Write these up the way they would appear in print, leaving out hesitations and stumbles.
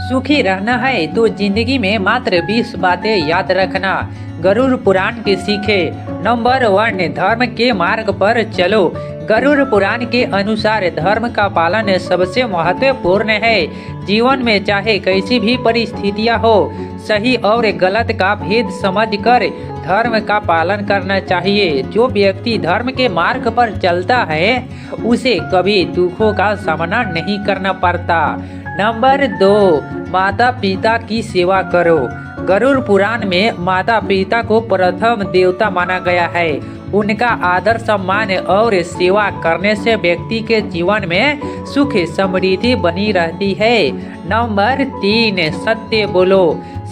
सुखी रहना है तो जिंदगी में मात्र 20 बातें याद रखना। गरुड़ पुराण की सीखे। नंबर 1, धर्म के मार्ग पर चलो। गरुड़ पुराण के अनुसार धर्म का पालन सबसे महत्वपूर्ण है। जीवन में चाहे कैसी भी परिस्थितियां हो, सही और गलत का भेद समझकर धर्म का पालन करना चाहिए। जो व्यक्ति धर्म के मार्ग पर चलता है उसे कभी दुखों का सामना नहीं करना पड़ता। नंबर 2, माता पिता की सेवा करो। गरुड़ पुराण में माता पिता को प्रथम देवता माना गया है। उनका आदर सम्मान और सेवा करने से व्यक्ति के जीवन में सुख समृद्धि बनी रहती है। नंबर 3, सत्य बोलो।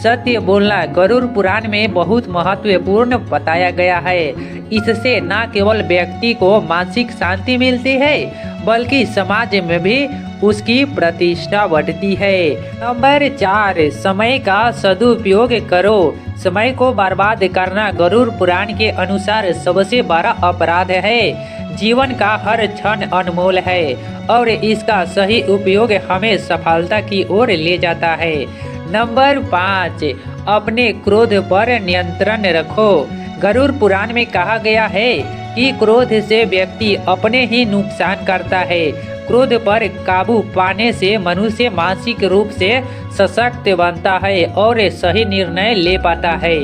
सत्य बोलना गरुड़ पुराण में बहुत महत्वपूर्ण बताया गया है। इससे न केवल व्यक्ति को मानसिक शांति मिलती है बल्कि समाज में भी उसकी प्रतिष्ठा बढ़ती है। नंबर 4, समय का सदुपयोग करो। समय को बर्बाद करना गरुड़ पुराण के अनुसार सबसे बड़ा अपराध है। जीवन का हर क्षण अनमोल है और इसका सही उपयोग हमें सफलता की ओर ले जाता है। नंबर 5, अपने क्रोध पर नियंत्रण रखो। गरुड़ पुराण में कहा गया है कि क्रोध से व्यक्ति अपने ही नुकसान करता है। क्रोध पर काबू पाने से मनुष्य मानसिक रूप से सशक्त बनता है और सही निर्णय ले पाता है।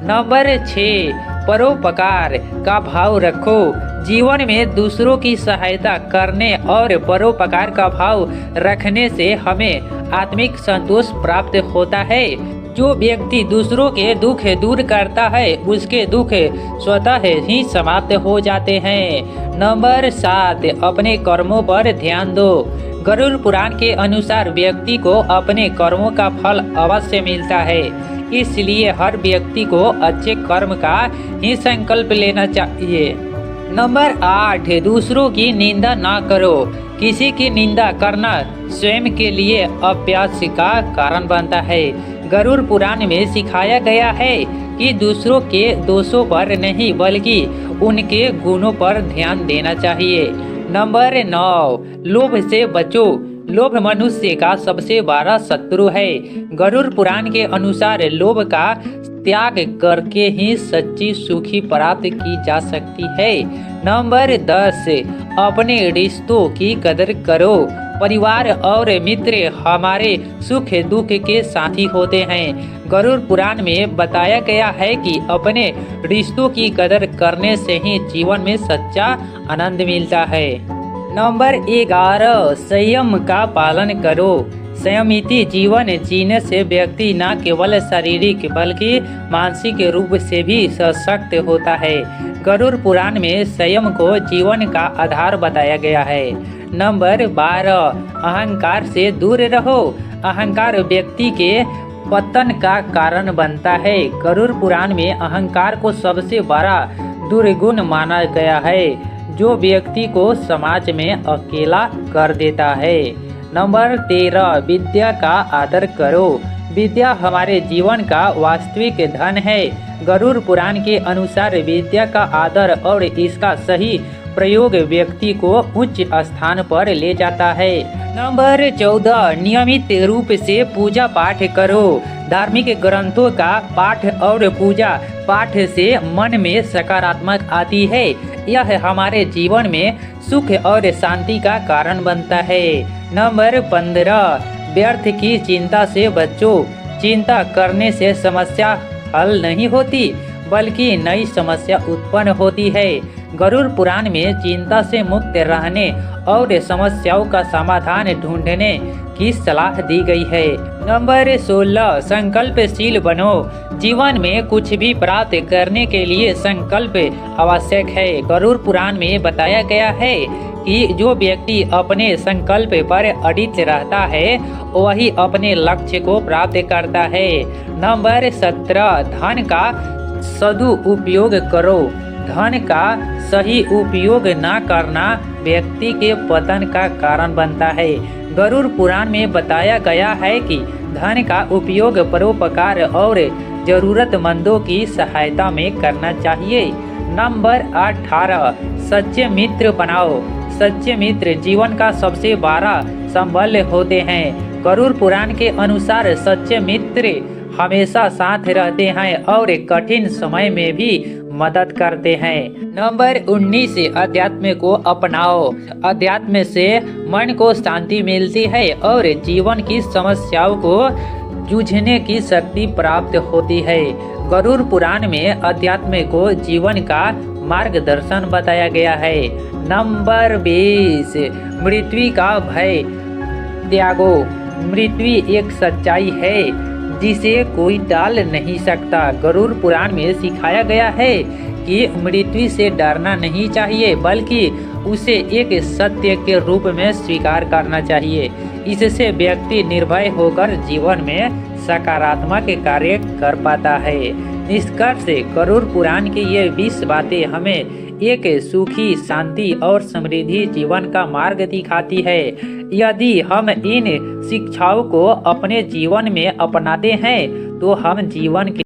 नंबर 6, परोपकार का भाव रखो। जीवन में दूसरों की सहायता करने और परोपकार का भाव रखने से हमें आत्मिक संतोष प्राप्त होता है। जो व्यक्ति दूसरों के दुख दूर करता है उसके दुख स्वतः ही समाप्त हो जाते हैं। नंबर 7, अपने कर्मों पर ध्यान दो। गरुड़ पुराण के अनुसार व्यक्ति को अपने कर्मों का फल अवश्य मिलता है, इसलिए हर व्यक्ति को अच्छे कर्म का ही संकल्प लेना चाहिए। नंबर 8, दूसरों की निंदा ना करो। किसी की निंदा करना स्वयं के लिए अपयश का कारण बनता है। गरुड़ पुराण में सिखाया गया है कि दूसरों के दोषों पर नहीं बल्कि उनके गुणों पर ध्यान देना चाहिए। नंबर 9, लोभ से बचो। लोभ मनुष्य का सबसे बड़ा शत्रु है। गरुड़ पुराण के अनुसार लोभ का त्याग करके ही सच्ची सुखी प्राप्त की जा सकती है। नंबर 10, अपने रिश्तों की कदर करो। परिवार और मित्र हमारे सुख दुख के साथी होते हैं। गरुड़ पुराण में बताया गया है कि अपने रिश्तों की कदर करने से ही जीवन में सच्चा आनंद मिलता है। नंबर 11, संयम का पालन करो। संयमित जीवन जीने से व्यक्ति न केवल शारीरिक बल्कि मानसिक रूप से भी सशक्त होता है। गरुड़ पुराण में संयम को जीवन का आधार बताया गया है। नंबर 12, अहंकार से दूर रहो। अहंकार व्यक्ति के पतन का कारण बनता है। गरुड़ पुराण में अहंकार को सबसे बड़ा दुर्गुण माना गया है जो व्यक्ति को समाज में अकेला कर देता है। नंबर 13, विद्या का आदर करो। विद्या हमारे जीवन का वास्तविक धन है। गरुड़ पुराण के अनुसार विद्या का आदर और इसका सही प्रयोग व्यक्ति को उच्च स्थान पर ले जाता है। नंबर 14, नियमित रूप से पूजा पाठ करो। धार्मिक ग्रंथों का पाठ और पूजा पाठ से मन में सकारात्मक आती है। यह हमारे जीवन में सुख और शांति का कारण बनता है। नंबर 15, व्यर्थ की चिंता से बचो। चिंता करने से समस्या हल नहीं होती बल्कि नई समस्या उत्पन्न होती है। गरुड़ पुराण में चिंता से मुक्त रहने और समस्याओं का समाधान ढूंढने की सलाह दी गई है। नंबर 16, संकल्पशील बनो। जीवन में कुछ भी प्राप्त करने के लिए संकल्प आवश्यक है। गरुड़ पुराण में बताया गया है कि जो व्यक्ति अपने संकल्प पर अडिग रहता है वही अपने लक्ष्य को प्राप्त करता है। नंबर 17, धन का सदुपयोग करो। धन का सही उपयोग न करना व्यक्ति के पतन का कारण बनता है। गरुड़ पुराण में बताया गया है कि धन का उपयोग परोपकार और जरूरतमंदों की सहायता में करना चाहिए। नंबर 18, सच्चे मित्र बनाओ। सच्चे मित्र जीवन का सबसे बड़ा संबल होते हैं। गरुड़ पुराण के अनुसार सच्चे मित्र हमेशा साथ रहते हैं और कठिन समय में भी मदद करते हैं। नंबर 19, अध्यात्म को अपनाओ। अध्यात्म से मन को शांति मिलती है और जीवन की समस्याओं को जूझने की शक्ति प्राप्त होती है। गरुड़ पुराण में अध्यात्म को जीवन का मार्गदर्शन बताया गया है। नंबर 20, मृत्यु का भय त्यागो। मृत्यु एक सच्चाई है जिसे कोई टाल नहीं सकता। गरुड़ पुराण में सिखाया गया है कि मृत्यु से डरना नहीं चाहिए, बल्कि उसे एक सत्य के रूप में स्वीकार करना चाहिए। इससे व्यक्ति निर्भय होकर जीवन में सकारात्मक कार्य कर पाता है। निष्कर्ष, गरुड़ पुराण की ये 20 बातें हमें एक सुखी, शांति और समृद्धि जीवन का मार्ग दिखाती है। यदि हम इन शिक्षाओं को अपने जीवन में अपनाते हैं तो हम जीवन के